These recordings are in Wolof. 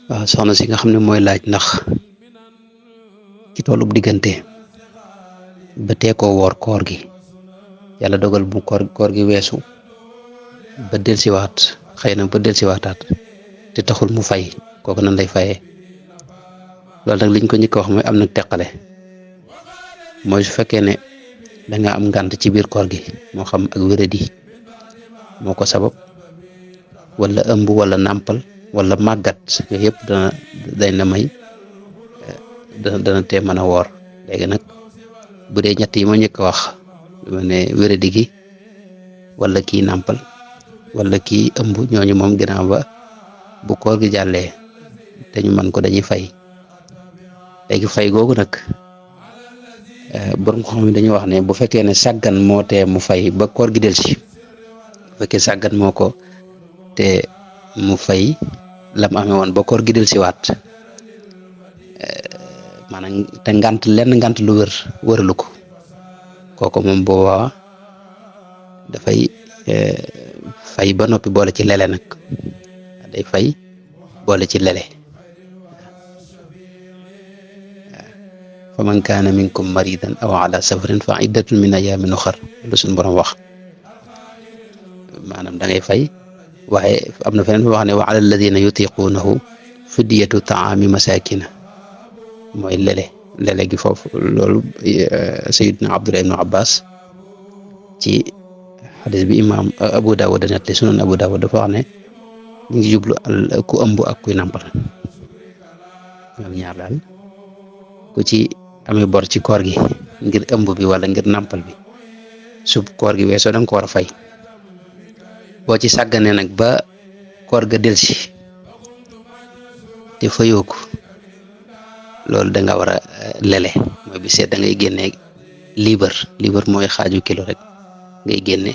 waaw soxna si nga xam ne mooy laaj ndax ci tollub diggante ba tee koo woor koor gi yàlla dogal bu koor gi weesu ba delsiwaat xëy na ba delsiwaataat te taxul mu fay kooku nan lay fayee loolu nag liñ ko njëkk a wax mooy am na teqale mooy su fekkee ne danga am ngànt ci biir koor gi moo xam ak wéradi moo ko sabab wala ëmb wala nàmpal wala màggat yooyu yëpp dañ la may dana tee mën a woor léegi nag bu dee ñett yi ma njëkk a wax lu mel ne wéradi gi wala kii nàmpal wala kii ëmb ñooñu moom ginnaaw ba bu koor gi jàllee te ñu man ko dañuy fay léegi fay googu nag borom xam-xam yi dañuy wax ne bu fekkee ne sàggan moo tee mu fay ba koor gi delsi bu fekkee sàggan moo ko te mu fay lam amee woon ba koor gi delsiwaat maanaam te ngant lu wëralu ko kooku moom boobaa dafay fay ba noppi boole ci lele nag day fay boole ci lele fa man kaana minkum maridan aw ala safarin fa iddatun min ayaamin uxar lu suñu borom wax maanaam da ngay fay waaye am na feneen wax ne wa ala alladina yutiquunahu fidyatu taami masakina mooy lele gi foofu loolu sayidna Abdullah ibnu Abbas ci xadis bi imam Abu Dawud net li sunan Abu Dawud dafa wax ne ñu ngi jublu ku ëmb ak kuy nàmpal ñoom ñaar daal ku ci amee bor ci koor gi ngir ëmb bi wala ngir nàmpal bi su koor gi weesoo da nga ko war a fay boo ci sàgganee nag ba koor ga delsi te fayoo ko loolu da nga war a lele mooy bi seet da ngay génne liibar mooy xaaju kilo rek ngay génne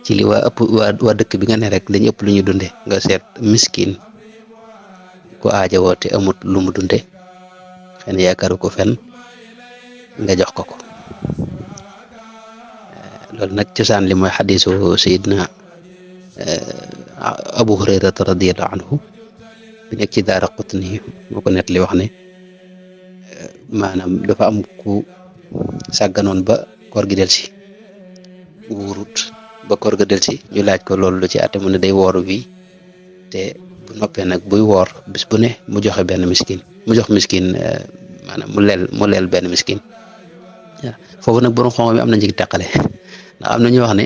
ci li waa dëkk bi nga ne rek lañu ëpp lu ñu dunde nga seet miskin ku aajowoo te amut lu mu dunde xëy na yaakaaru ko fenn nga jox ko loolu nag cosaan li mooy xadiisu sayidna Abu Hurayrata radiyallahu anhu bi nekk ci Daaraqutni moo ko net li wax ne maanaam dafa am ku sàgganoon ba koor gi delsi wóorut ba koor ga delsi ñu laaj ko loolu lu ci àtte mu ne day wooru bi te bu noppee nag buy woor bis bu ne mu joxe benn miskin mu jox miskin maanaam mu leel benn miskin waaw foofu nag borom xam-xam bi am na njëg tàqale ndax am na ñu wax ne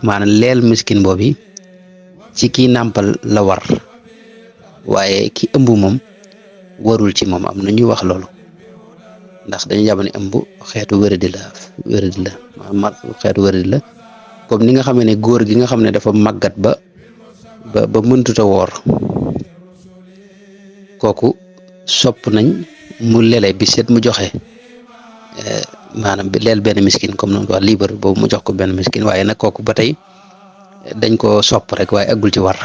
maanaam leel miskin boobu ci kii nàmpal la war waaye ki ëmb moom warul ci moom am na ñuy wax loolu ndax dañu jàpp ne ëmb xeetu wéradi la xeetu wéradi la comme ni nga xamee ne góor gi nga xam ne dafa màggat ba mëntuta woor kooku sopp nañ mu lele bi seet mu joxe maanaam bi leel benn miskin comme noonu ko wax libre boobu mu jox ko benn miskin waaye nag kooku ba tey dañ ko sopp rek waaye aggul ci war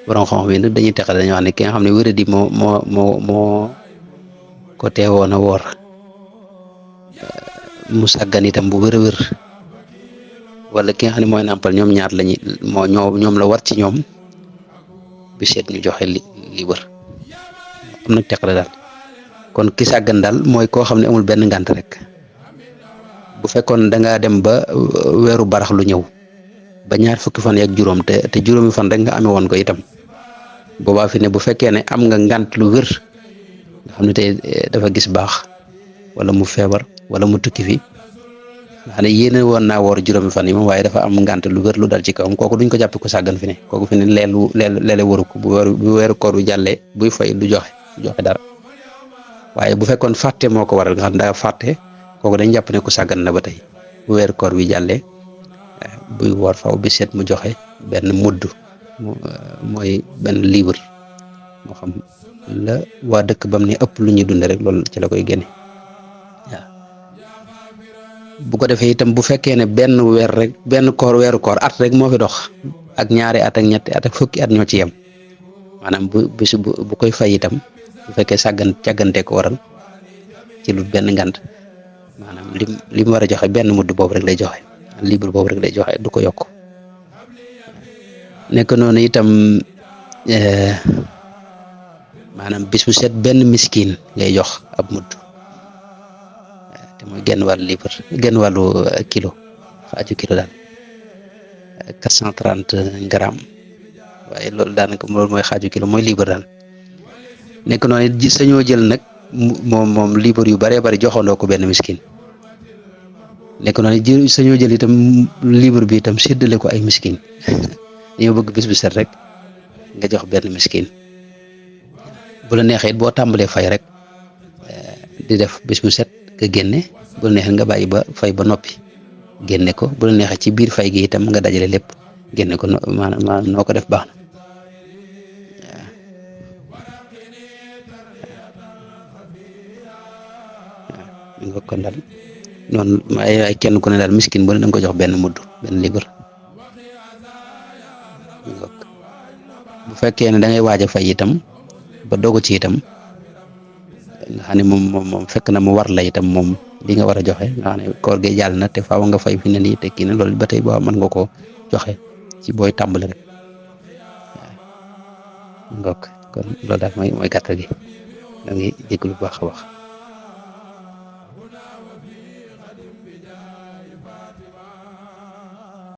borom xam-xam yi nag dañuy teqale dañuy wax ne ki nga xam ne wéradi moo ko teewoon a woor mu sàggan itam bu wér a wér wala ki nga xam ne mooy nàmpal ñoom ñaar lañu ñoom la war ci ñoom bi seet ñu joxe li wër am nag teqale daal kon ki sàggan daal mooy koo xam ne amul benn ngànt rek bu fekkoon da ngaa dem ba weeru barax lu ñëw ba ñaar fukki fan ak juróom te juróomi fan rek nga amee woon ko itam boobaa fi ne bu fekkee ne am nga ngànt lu wér nga xam ne tey dafa gis baax wala mu feebar wala mu tukki fi nga xam ne yéene woon naa woor juróomi fan yi moom waaye dafa am ngànt lu wér lu dal ci kawam kooku duñ ko jàppe ko sàggan fi ne kooku fi ne leele waru ko bu weeru koor bi jàllee buy fay du joxe dara waaye bu fekkoon fàtte moo ko waral nga xam ne daa fàtte kooku dañ jàpp ne ko sàggan na ba tey bu weeru koor bi jàllee buy woor faw bi seet mu joxe benn mudd mooy benn libre moo xam la waa dëkk bam ne ëpp lu ñuy dunde rek loolu ci la koy génne waaw bu ko defee itam bu fekkee ne benn weer rek weeru koor at rek moo fi dox ak ñaari at ak ñetti at ak fukki at ñoo ci yem maanaam bu koy fay itam bu fekkee càggante ko waral ci lu benn ngant maanaam li mu war a joxe benn mudd boobu rek lay joxe libre boobu rek lay joxe du ko yokk nekk noonu itam maanaam bis bu set benn miskin ngay jox ab mudd te mooy genn wàllu libre genn wàllu kilo xaaju kilo daal 430 grammes waaye loolu daanaka loolu mooy xaaju kilo mooy libre daal nekk noonu it sañoo jël nag moom libre yu baree bari joxandoo ko benn miskin nekk noonu it sañoo jël itam libre bi itam séddale ko ay miskin dañoo bëgg bis bu set rek nga jox benn miskin bu la neexee it boo tàmbalee fay rek di def bis bu set nga génne bu la neexee nga bàyyi ba fay ba noppi génne ko bu la neexee ci biir fay gi itam nga dajale lépp génne ko maanaam noo ko def baax na nga kon daal noonu ay kenn ku ne daal miskin bu ne da nga ko jox benn mudd benn libre bu fekkee ne da ngay waaj a fay itam ba dogu ci itam nga xam ne moom fekk na mu war la itam moom li nga war a joxe nga xam ne koor gi jàll na te faaw nga fay fi ne nii te kii ne loolu ba tey boo mën nga koo joxe ci booy tàmbali rek waaw ngok kon loolu daal mooy gàttal gi da ngay jégalu bu baax a wax